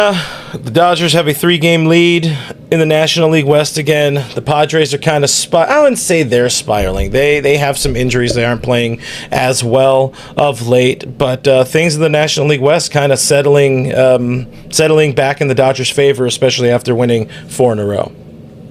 The Dodgers have a 3-game lead in the National League West again. The Padres are kind of I wouldn't say they're spiraling. They have some injuries. They aren't playing as well of late. But things in the National League West kind of settling back in the Dodgers' favor, especially after winning 4 in a row.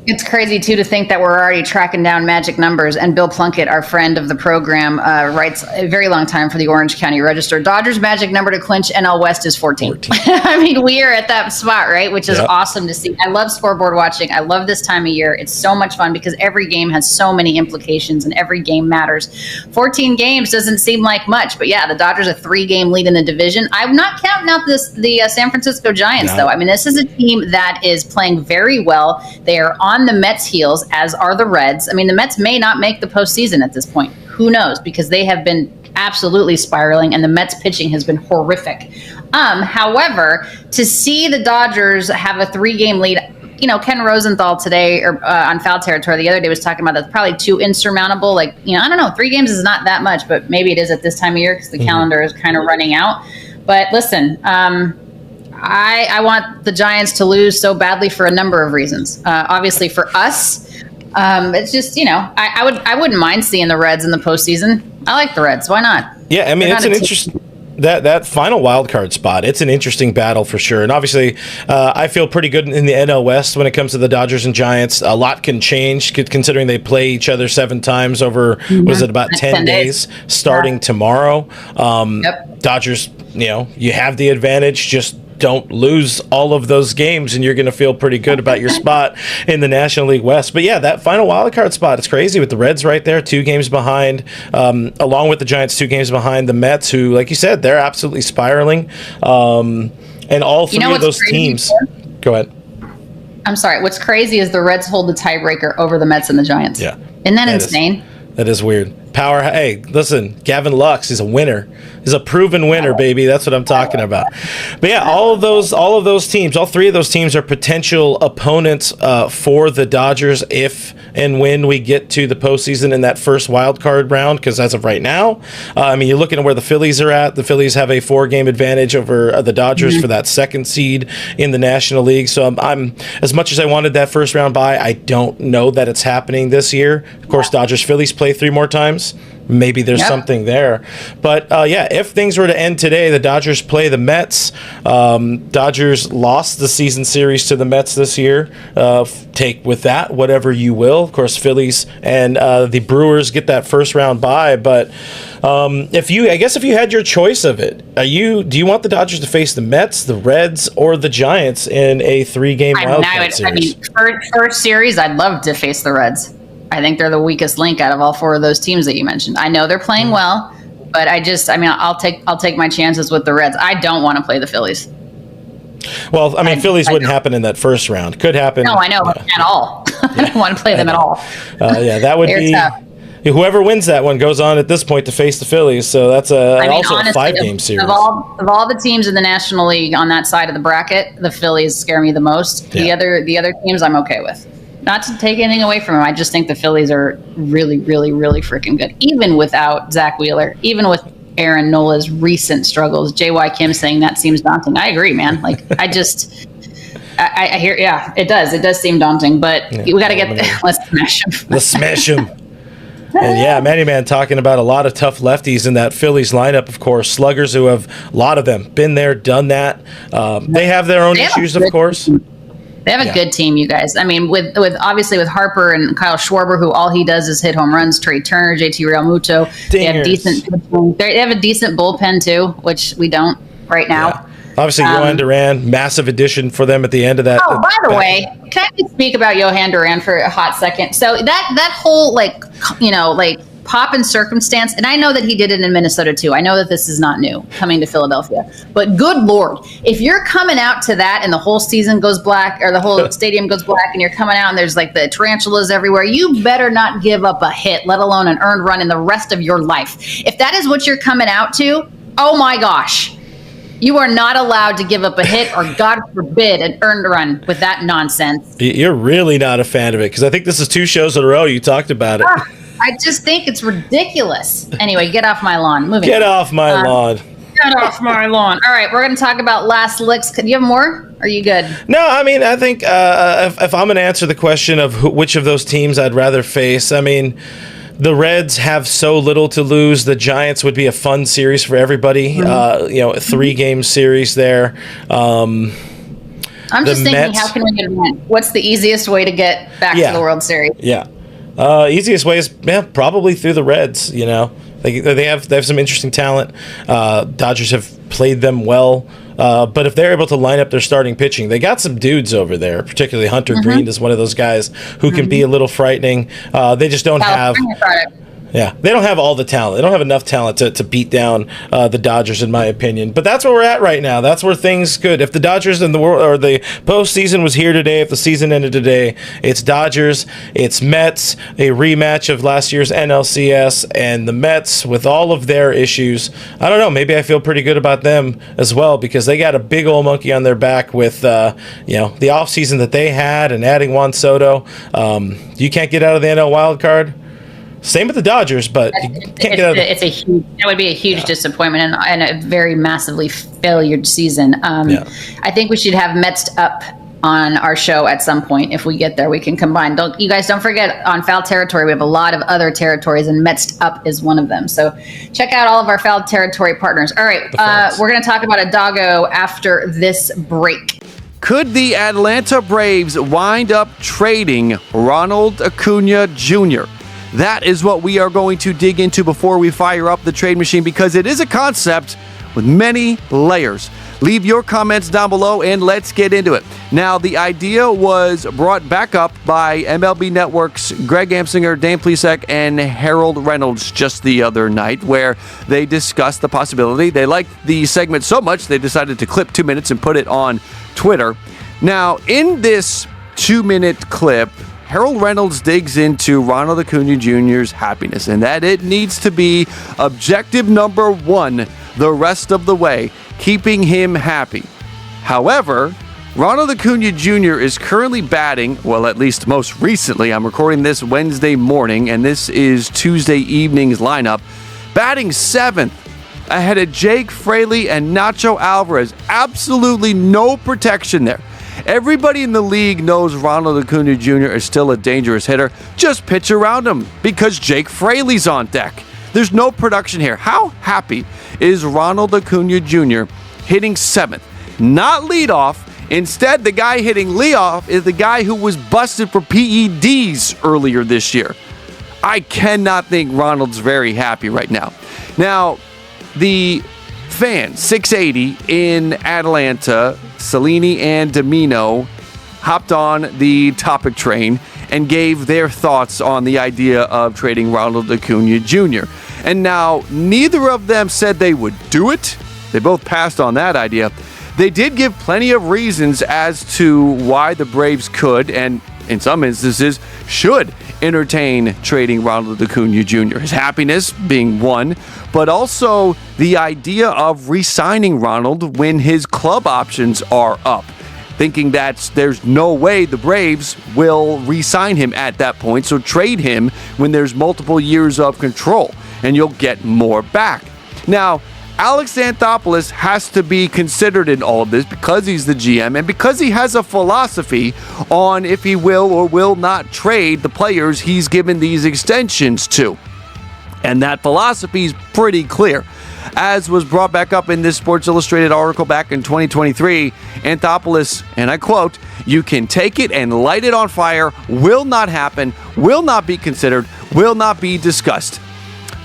It's crazy, too, to think that we're already tracking down magic numbers. And Bill Plunkett, our friend of the program, writes a very long time for the Orange County Register. Dodgers' magic number to clinch NL West is 14. I mean, we are at that spot, right? Which is awesome to see. I love scoreboard watching. I love this time of year. It's so much fun because every game has so many implications and every game matters. 14 games doesn't seem like much. But, yeah, the Dodgers a 3-game lead in the division. I'm not counting out the San Francisco Giants, though. I mean, this is a team that is playing very well. They are on the Mets' heels, as are the Reds. I mean, the Mets may not make the postseason at this point. Who knows? Because they have been absolutely spiraling, and the Mets' pitching has been horrific. However, to see the Dodgers have a 3-game lead, you know, Ken Rosenthal today on Foul Territory the other day was talking about that's probably too insurmountable. Like, you know, I don't know, 3 games is not that much, but maybe it is at this time of year because the calendar is kind of running out. But listen, I want the Giants to lose so badly for a number of reasons. Obviously, for us, it's just, you know, I wouldn't mind seeing the Reds in the postseason. I like the Reds. Why not? Yeah, I mean, it's an interesting. That final wild card spot, it's an interesting battle for sure. And obviously, I feel pretty good in the NL West when it comes to the Dodgers and Giants. A lot can change considering they play each other 7 times over, was it about 10 days starting tomorrow. Dodgers, you know, you have the advantage. Just don't lose all of those games and you're going to feel pretty good about your spot in the National League West. But yeah, that final wild card spot, it's crazy with the Reds right there, 2 games behind, along with the Giants, 2 games behind the Mets, who, like you said, they're absolutely spiraling. And all 3 of those teams. Go ahead. I'm sorry. What's crazy is the Reds hold the tiebreaker over the Mets and the Giants. Yeah. Isn't that insane? That is weird. Power. Hey, listen, Gavin Lux is a winner. He's a proven winner, baby. That's what I'm talking about. But yeah, all of those teams, all 3 of those teams are potential opponents for the Dodgers if and when we get to the postseason in that first wild card round. Because as of right now, I mean, you're looking at where the Phillies are at. The Phillies have a 4-game advantage over the Dodgers for that 2nd seed in the National League. So I'm as much as I wanted that first round bye, I don't know that it's happening this year. Of course, Dodgers Phillies play 3 more times. Maybe there's something there. But, yeah, if things were to end today, the Dodgers play the Mets. Dodgers lost the season series to the Mets this year. Take with that whatever you will. Of course, Phillies and the Brewers get that first round bye. But if you had your choice of it, do you want the Dodgers to face the Mets, the Reds, or the Giants in a 3-game wild card series? I mean, first series, I'd love to face the Reds. I think they're the weakest link out of all 4 of those teams that you mentioned. I know they're playing well, but I'll take my chances with the Reds. I don't want to play the Phillies. Well, I mean, Phillies wouldn't happen in that first round. Could happen. No, I know, at all. I don't want to play them at all. Yeah, that would be tough. Whoever wins that one goes on at this point to face the Phillies. So that's honestly, a 5-game series. Of all the teams in the National League on that side of the bracket, the Phillies scare me the most. Yeah. The other teams I'm okay with. Not to take anything away from them, I just think the Phillies are really, really, really freaking good. Even without Zach Wheeler, even with Aaron Nola's recent struggles, J.Y. Kim saying that seems daunting. I agree, man. Like, I hear, yeah, it does. It does seem daunting, but we got to let's smash them. Let's smash them. And yeah, Manny Man talking about a lot of tough lefties in that Phillies lineup, of course. Sluggers who have, a lot of them, been there, done that. They have their own issues, of course. They have a good team, you guys. I mean, with obviously with Harper and Kyle Schwarber, who all he does is hit home runs. Trey Turner, JT Realmuto. They have a decent bullpen too, which we don't right now. Yeah. Obviously, Johan Duran, massive addition for them at the end of that. Oh, by the way, can I speak about Johan Duran for a hot second? So that whole pop and circumstance, and I know that he did it in Minnesota too. I know that this is not new coming to Philadelphia, but good Lord, if you're coming out to that and the whole season goes black or the whole stadium goes black and you're coming out and there's like the tarantulas everywhere, you better not give up a hit, let alone an earned run in the rest of your life. If that is what you're coming out to, oh my gosh, you are not allowed to give up a hit or, God forbid, an earned run with that nonsense. You're really not a fan of it because I think this is 2 shows in a row you talked about it. I just think it's ridiculous. Anyway, get off my lawn. Get off my lawn. Get off my lawn. All right, we're going to talk about last licks. Do you have more? Are you good? No, I mean, I think if I'm going to answer the question of which of those teams I'd rather face, I mean, the Reds have so little to lose. The Giants would be a fun series for everybody. A 3-game series there. I'm just thinking, how can we get what's the easiest way to get back to the World Series? Yeah. Easiest way is probably through the Reds. They have some interesting talent. Dodgers have played them well. But if they're able to line up their starting pitching, they got some dudes over there, particularly Hunter Green is one of those guys who can be a little frightening. They just don't have... they don't have all the talent. They don't have enough talent to beat down the Dodgers, in my opinion. But that's where we're at right now. That's where things could. If the Dodgers and the world or the postseason was here today, if the season ended today, it's Dodgers, it's Mets, a rematch of last year's NLCS, and the Mets with all of their issues. I don't know. Maybe I feel pretty good about them as well because they got a big old monkey on their back with the offseason that they had and adding Juan Soto. You can't get out of the NL wild card. Same with the Dodgers, but you can't get out of that would be a huge disappointment and a very massively failured season. I think we should have Mets up on our show at some point. If we get there, we can combine. Don't forget, on Foul Territory, we have a lot of other territories, and Mets up is one of them. So check out all of our Foul Territory partners. All right, we're going to talk about a doggo after this break. Could the Atlanta Braves wind up trading Ronald Acuna Jr.? That is what we are going to dig into before we fire up the trade machine, because it is a concept with many layers. Leave your comments down below and let's get into it. Now, the idea was brought back up by MLB Network's Greg Amsinger, Dane Plesac, and Harold Reynolds just the other night, where they discussed the possibility. They liked the segment so much, they decided to clip 2 minutes and put it on Twitter. Now, in this 2-minute clip, Harold Reynolds digs into Ronald Acuna Jr.'s happiness and that it needs to be objective number one the rest of the way, keeping him happy. However, Ronald Acuna Jr. is currently batting, well, at least most recently, I'm recording this Wednesday morning, and this is Tuesday evening's lineup, batting 7th ahead of Jake Fraley and Nacho Alvarez. Absolutely no protection there. Everybody in the league knows Ronald Acuna Jr. is still a dangerous hitter. Just pitch around him because Jake Fraley's on deck. There's no production here. How happy is Ronald Acuna Jr. hitting 7th? Not leadoff. Instead, the guy hitting leadoff is the guy who was busted for PEDs earlier this year. I cannot think Ronald's very happy right now. Now, the fan 680 in Atlanta, Cellini and Domino, hopped on the topic train and gave their thoughts on the idea of trading Ronald Acuna Jr. And now, neither of them said they would do it. They both passed on that idea. They did give plenty of reasons as to why the Braves could, and in some instances, should entertain trading Ronald Acuna Jr. His happiness being one, but also the idea of re-signing Ronald when his club options are up, thinking that there's no way the Braves will re-sign him at that point, so trade him when there's multiple years of control, and you'll get more back. Now, Alex Anthopoulos has to be considered in all of this because he's the GM and because he has a philosophy on if he will or will not trade the players he's given these extensions to. And that philosophy is pretty clear. As was brought back up in this Sports Illustrated article back in 2023, Anthopoulos, and I quote, "You can take it and light it on fire, will not happen, will not be considered, will not be discussed."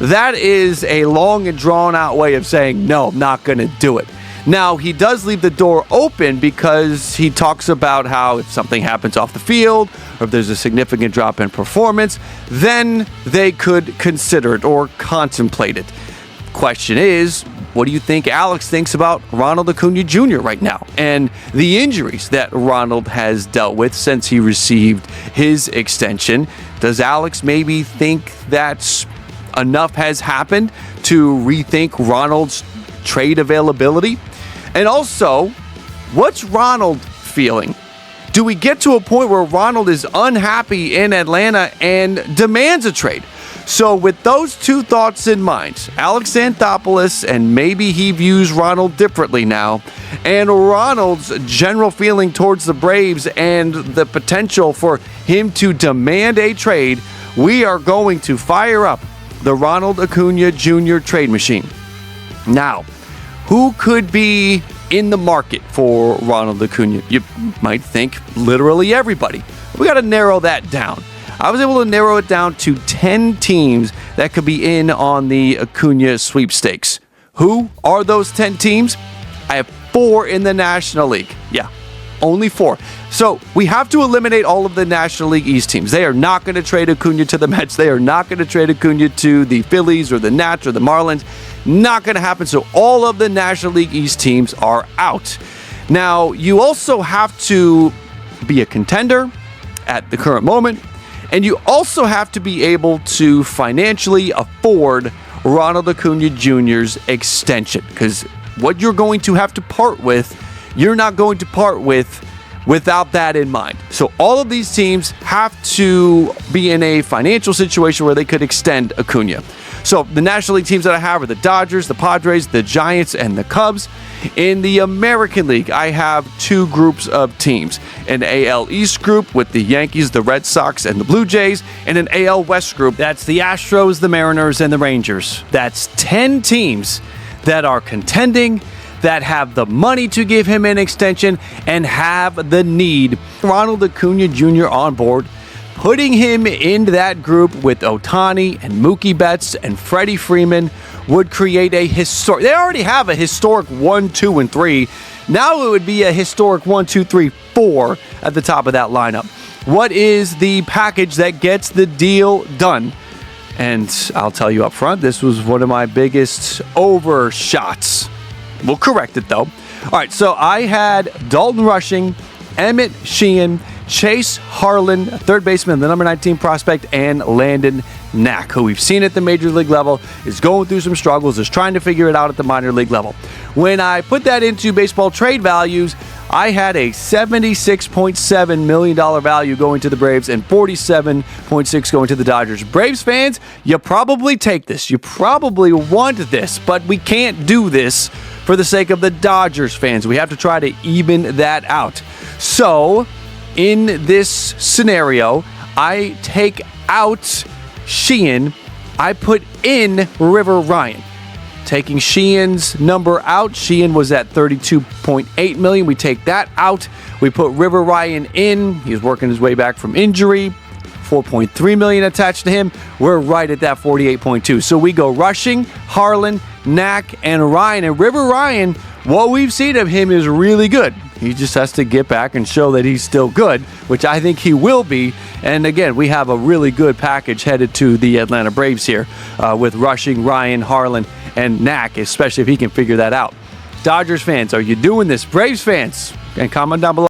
That is a long and drawn-out way of saying, no, I'm not going to do it. Now, he does leave the door open because he talks about how if something happens off the field or if there's a significant drop in performance, then they could consider it or contemplate it. Question is, what do you think Alex thinks about Ronald Acuna Jr. right now and the injuries that Ronald has dealt with since he received his extension? Does Alex maybe think that's enough has happened to rethink Ronald's trade availability? And also, what's Ronald feeling? Do we get to a point where Ronald is unhappy in Atlanta and demands a trade? So with those two thoughts in mind, Alex Anthopoulos, and maybe he views Ronald differently now, and Ronald's general feeling towards the Braves and the potential for him to demand a trade, we are going to fire up the Ronald Acuna Jr. trade machine. Now, who could be in the market for Ronald Acuna? You might think literally everybody. We got to narrow that down. I was able to narrow it down to 10 teams that could be in on the Acuna sweepstakes. Who are those 10 teams? I have 4 in the National League. Yeah, only 4. So we have to eliminate all of the National League East teams. They are not going to trade Acuna to the Mets. They are not going to trade Acuna to the Phillies or the Nats or the Marlins. Not going to happen. So all of the National League East teams are out. Now, you also have to be a contender at the current moment. And you also have to be able to financially afford Ronald Acuna Jr.'s extension, because what you're going to have to part with, you're not going to part with without that in mind. So all of these teams have to be in a financial situation where they could extend Acuna. So the National League teams that I have are the Dodgers, the Padres, the Giants, and the Cubs. In the American League, I have 2 groups of teams. An AL East group with the Yankees, the Red Sox, and the Blue Jays, and an AL West group. That's the Astros, the Mariners, and the Rangers. That's 10 teams that are contending, that have the money to give him an extension, and have the need. Ronald Acuna Jr. on board. Putting him in that group with Ohtani and Mookie Betts and Freddie Freeman would create a historic... They already have a historic 1, 2, and 3. Now it would be a historic 1, 2, 3, 4 at the top of that lineup. What is the package that gets the deal done? And I'll tell you up front, this was one of my biggest overshots. We'll correct it, though. All right, so I had Dalton Rushing, Emmett Sheehan, Chase Harlan, third baseman, the number 19 prospect, and Landon Knack, who we've seen at the major league level, is going through some struggles, is trying to figure it out at the minor league level. When I put that into baseball trade values, I had a $76.7 million value going to the Braves and $47.6 going to the Dodgers. Braves fans, you probably take this. You probably want this, but we can't do this for the sake of the Dodgers fans. We have to try to even that out. So, in this scenario, I take out Sheehan. I put in River Ryan. Taking Sheehan's number out, Sheehan was at $32.8 million. We take that out. We put River Ryan in. He's working his way back from injury. $4.3 million attached to him. We're right at that $48.2. So we go Rushing, Harlan, Knack, and Ryan. And River Ryan, what we've seen of him is really good. He just has to get back and show that he's still good, which I think he will be. And again, we have a really good package headed to the Atlanta Braves here with Rushing, Ryan, Harlan, and Knack, especially if he can figure that out. Dodgers fans, are you doing this? Braves fans, and comment down below.